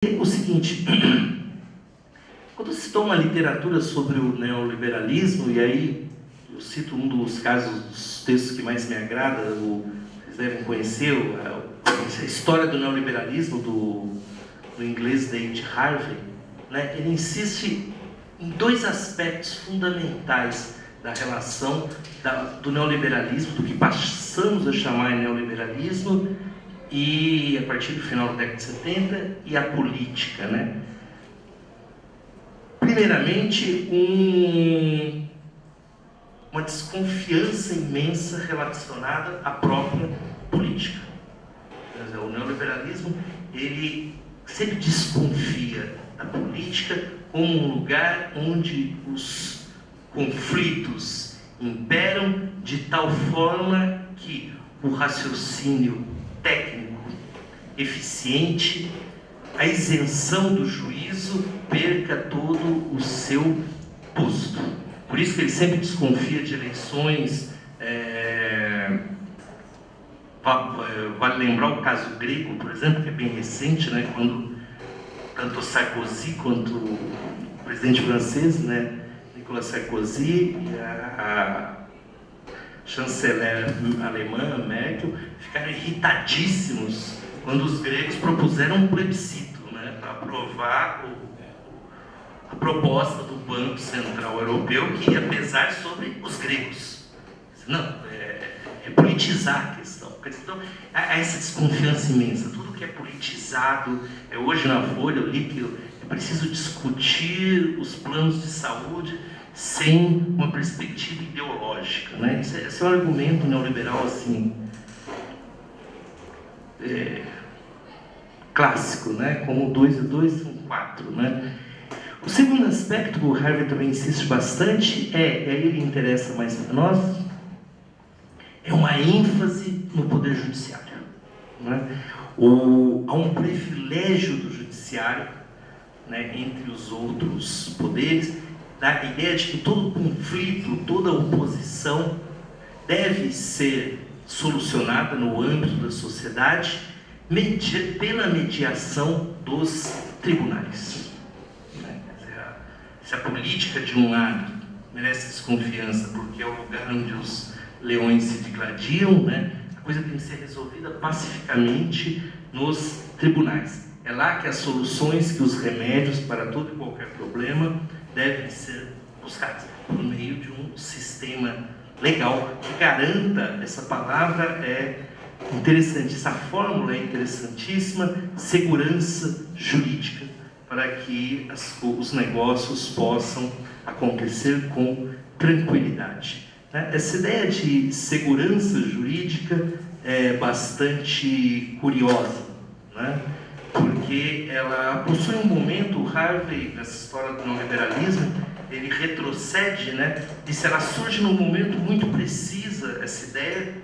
O seguinte, quando se toma literatura sobre o neoliberalismo, e aí eu cito um dos casos, dos textos que mais me agrada, vocês devem conhecer, a história do neoliberalismo do inglês David Harvey, né? Ele insiste em dois aspectos fundamentais da relação do neoliberalismo, do que passamos a chamar de neoliberalismo, e a partir do final da década de 70, e a política, né? Primeiramente, uma desconfiança imensa relacionada à própria política. O neoliberalismo, ele sempre desconfia da política como um lugar onde os conflitos imperam de tal forma que o raciocínio técnico, eficiente, a isenção do juízo perca todo o seu posto. Por isso que ele sempre desconfia de eleições. Vale lembrar o caso grego, por exemplo, que é bem recente, né, quando tanto Sarkozy quanto o presidente francês, né, Nicolas Sarkozy, e a chanceler alemã, Merkel, ficaram irritadíssimos quando os gregos propuseram um plebiscito, né, para aprovar a proposta do Banco Central Europeu, que ia pesar sobre os gregos. Não, é politizar a questão. Então, há essa desconfiança imensa. Tudo que é politizado, hoje na Folha eu li que é preciso discutir os planos de saúde sem uma perspectiva ideológica, né? Esse é um argumento neoliberal assim, clássico, né? Como 2 e 2 são 4, né? O segundo aspecto que o Harvey também insiste bastante aí ele interessa mais para nós, é uma ênfase no poder judiciário, né? Há um privilégio do judiciário, né, entre os outros poderes, da ideia de que todo conflito, toda oposição deve ser solucionada no âmbito da sociedade pela mediação dos tribunais. Se a política, de um lado, merece desconfiança porque é o lugar onde os leões se digladiam, né, a coisa tem que ser resolvida pacificamente nos tribunais. É lá que as soluções, que os remédios para todo e qualquer problema devem ser buscados por meio de um sistema legal que garanta, essa palavra é interessante, essa fórmula é interessantíssima, segurança jurídica, para que os negócios possam acontecer com tranquilidade. Essa ideia de segurança jurídica é bastante curiosa, né? Porque ela possui um momento, o Harvey, nessa história do neoliberalismo, ele retrocede, né? E ela surge num momento muito precisa, essa ideia,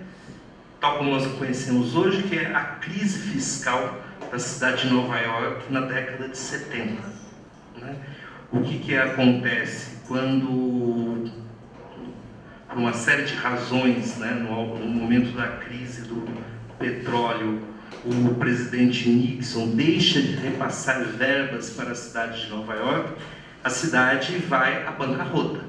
tal como nós a conhecemos hoje, que é a crise fiscal da cidade de Nova York na década de 70. Né? O que acontece quando, por uma série de razões, né, no momento da crise do petróleo, o presidente Nixon deixa de repassar verbas para a cidade de Nova York, a cidade vai à bancarrota.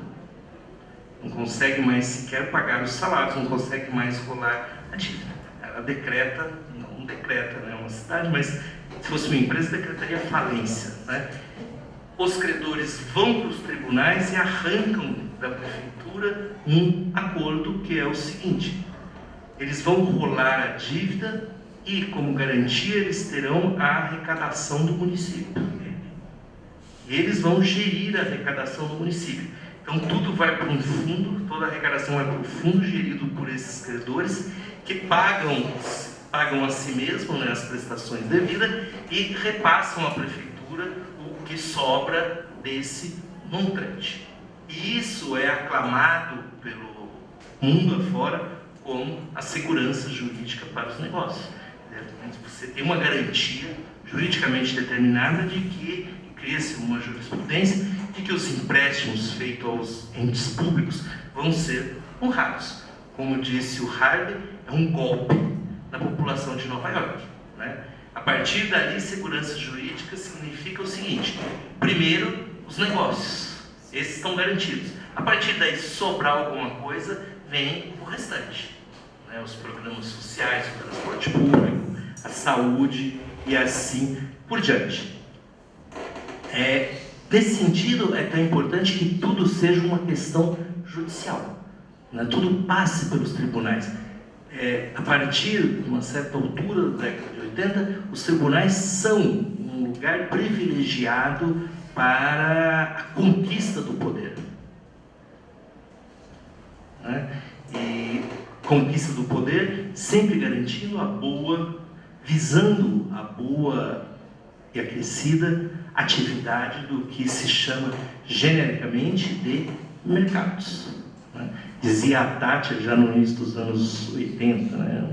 Não consegue mais sequer pagar os salários, não consegue mais rolar a dívida. Ela decreta, não decreta, né, uma cidade, mas se fosse uma empresa, decretaria falência. Né? Os credores vão para os tribunais e arrancam da prefeitura um acordo que é o seguinte: eles vão rolar a dívida e, como garantia, eles terão a arrecadação do município. E eles vão gerir a arrecadação do município. Então, tudo vai para um fundo, toda a arrecadação vai para um fundo gerido por esses credores, que pagam a si mesmos, né, as prestações devidas e repassam à prefeitura o que sobra desse montante. E isso é aclamado pelo mundo afora como a segurança jurídica para os negócios. Você tem uma garantia juridicamente determinada de que cria-se uma jurisprudência de que os empréstimos feitos aos entes públicos vão ser honrados. Como disse o Harvey, é um golpe na população de Nova York. Né? A partir dali, segurança jurídica significa o seguinte: primeiro, os negócios, esses estão garantidos. A partir daí, se sobrar alguma coisa, vem o restante, né? Os programas sociais, o transporte público, a saúde e assim por diante. Nesse sentido, é tão importante que tudo seja uma questão judicial, né? Tudo passe pelos tribunais. A partir de uma certa altura da década de 80, os tribunais são um lugar privilegiado para a conquista do poder, né? E conquista do poder sempre garantindo visando a boa e aquecida atividade do que se chama genericamente de mercados, né? Dizia a Thatcher já no início dos anos 80, né?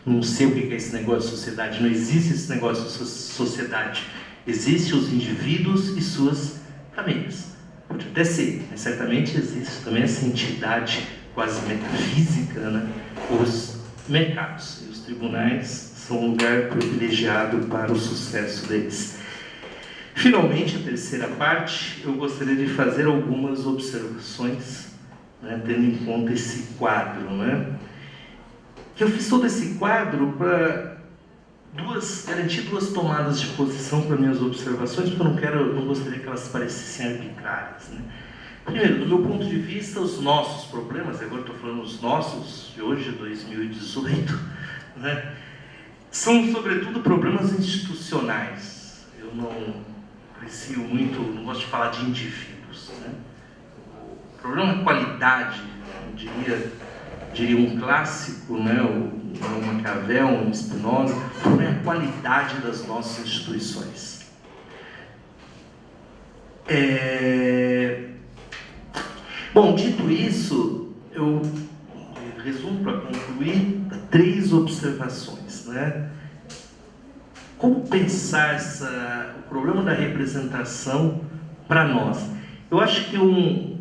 Não sei o que é esse negócio de sociedade, não existe esse negócio de sociedade, existem os indivíduos e suas famílias. Pode até ser, mas certamente existe também essa entidade quase metafísica, né? Os mercados e os tribunais são um lugar privilegiado para o sucesso deles. Finalmente, a terceira parte, eu gostaria de fazer algumas observações, né, tendo em conta esse quadro, né? Que eu fiz todo esse quadro para garantir duas tomadas de posição para minhas observações, porque eu não gostaria que elas parecessem arbitrárias, né? Primeiro, do meu ponto de vista, os nossos problemas, agora estou falando os nossos, de hoje, 2018, né, são sobretudo problemas institucionais. Eu não aprecio muito, não gosto de falar de indivíduos, né? O problema é qualidade, né? Diria um clássico, né? Um Maquiavel, um Spinoza, o problema é a qualidade das nossas instituições. Bom, dito isso, eu resumo para concluir 3 observações, né? Como pensar o problema da representação para nós? Eu acho que eu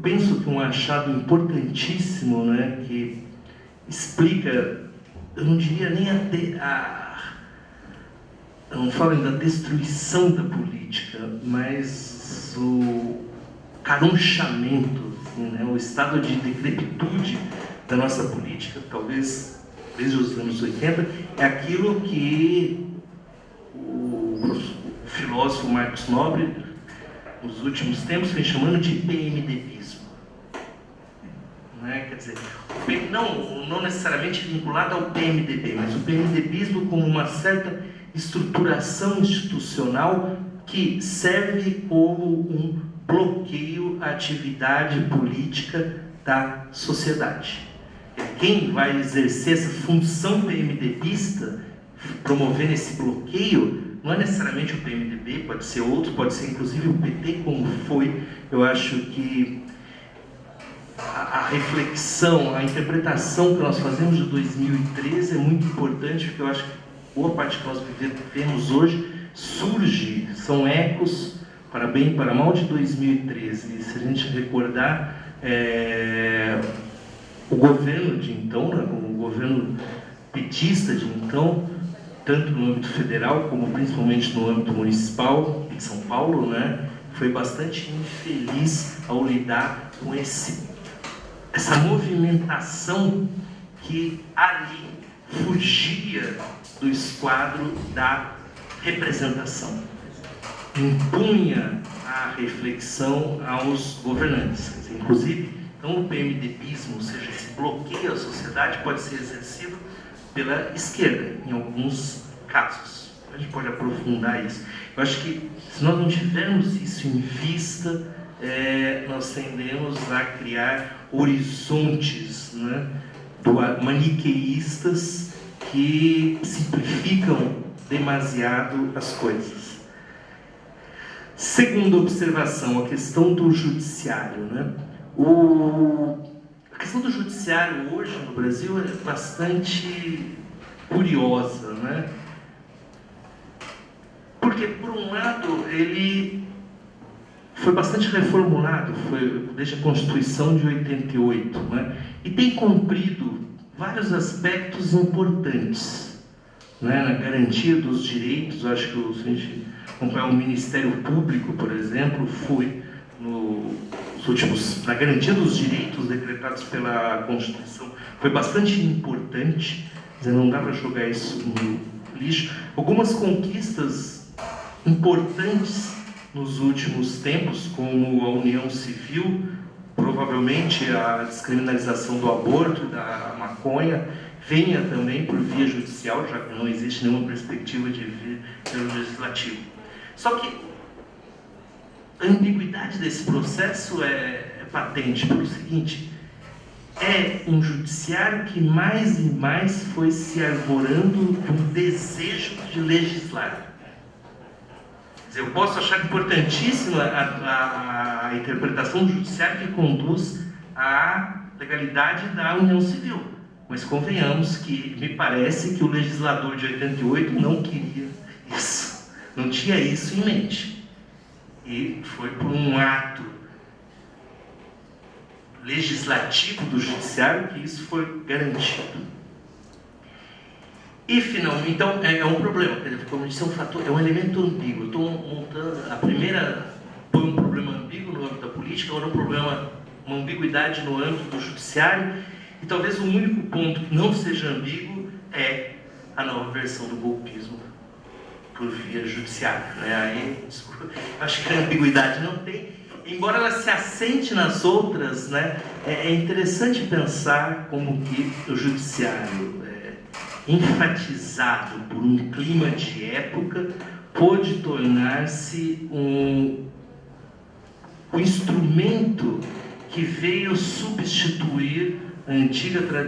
penso que um achado importantíssimo, né, que explica, eu não diria nem eu não falo ainda da destruição da política, mas o caronchamento, assim, né, o estado de decrepitude da nossa política, talvez desde os anos 80, é aquilo que o filósofo Marcos Nobre, nos últimos tempos, vem chamando de PMDBismo. Né? Quer dizer, não necessariamente vinculado ao PMDB, mas o PMDBismo como uma certa estruturação institucional que serve como um bloqueio à atividade política da sociedade. Quem vai exercer essa função PMDBista, promovendo esse bloqueio, não é necessariamente o PMDB, pode ser outro, pode ser inclusive o PT, como foi. Eu acho que a reflexão, a interpretação que nós fazemos de 2013 é muito importante, porque eu acho que boa parte que nós vivemos hoje são ecos, para bem e para mal, de 2013. E se a gente recordar, o governo de então, né, o governo petista de então, tanto no âmbito federal como principalmente no âmbito municipal de São Paulo, né, foi bastante infeliz ao lidar com essa movimentação que ali fugia do esquadro da representação, impunha a reflexão aos governantes. Inclusive, então, o PMDBismo, ou seja, esse bloqueio à sociedade, pode ser exercido pela esquerda, em alguns casos. A gente pode aprofundar isso. Eu acho que, se nós não tivermos isso em vista, nós tendemos a criar horizontes, né, maniqueístas que simplificam demasiado as coisas. Segunda observação, a questão do judiciário, né? A questão do judiciário hoje no Brasil é bastante curiosa, né? Porque, por um lado, ele foi bastante reformulado, desde a Constituição de 88, né? E tem cumprido vários aspectos importantes, né, na garantia dos direitos. Eu acho que se a gente acompanhar o Ministério Público, por exemplo, foi na garantia dos direitos decretados pela Constituição, foi bastante importante. Quer dizer, não dá para jogar isso no lixo. Algumas conquistas importantes nos últimos tempos, como a união civil, provavelmente a descriminalização do aborto e da maconha, venha também por via judicial, já que não existe nenhuma perspectiva de vir pelo legislativo. Só que a ambiguidade desse processo é patente pelo seguinte: é um judiciário que mais e mais foi se arvorando de um desejo de legislar. Quer dizer, eu posso achar importantíssima a interpretação do judiciário que conduz à legalidade da união civil, mas convenhamos que me parece que o legislador de 88 não queria isso, não tinha isso em mente. E foi por um ato legislativo do judiciário que isso foi garantido. E finalmente, então, é um problema, como eu disse, é um elemento ambíguo. Eu estou montando, a primeira foi um problema ambíguo no âmbito da política, agora uma ambiguidade no âmbito do judiciário, e talvez o único ponto que não seja ambíguo é a nova versão do golpismo por via judiciária, né? Aí, desculpa, acho que a ambiguidade não tem, embora ela se assente nas outras, né? É interessante pensar como que o judiciário, enfatizado por um clima de época, pôde tornar-se um instrumento que veio substituir a antiga tradição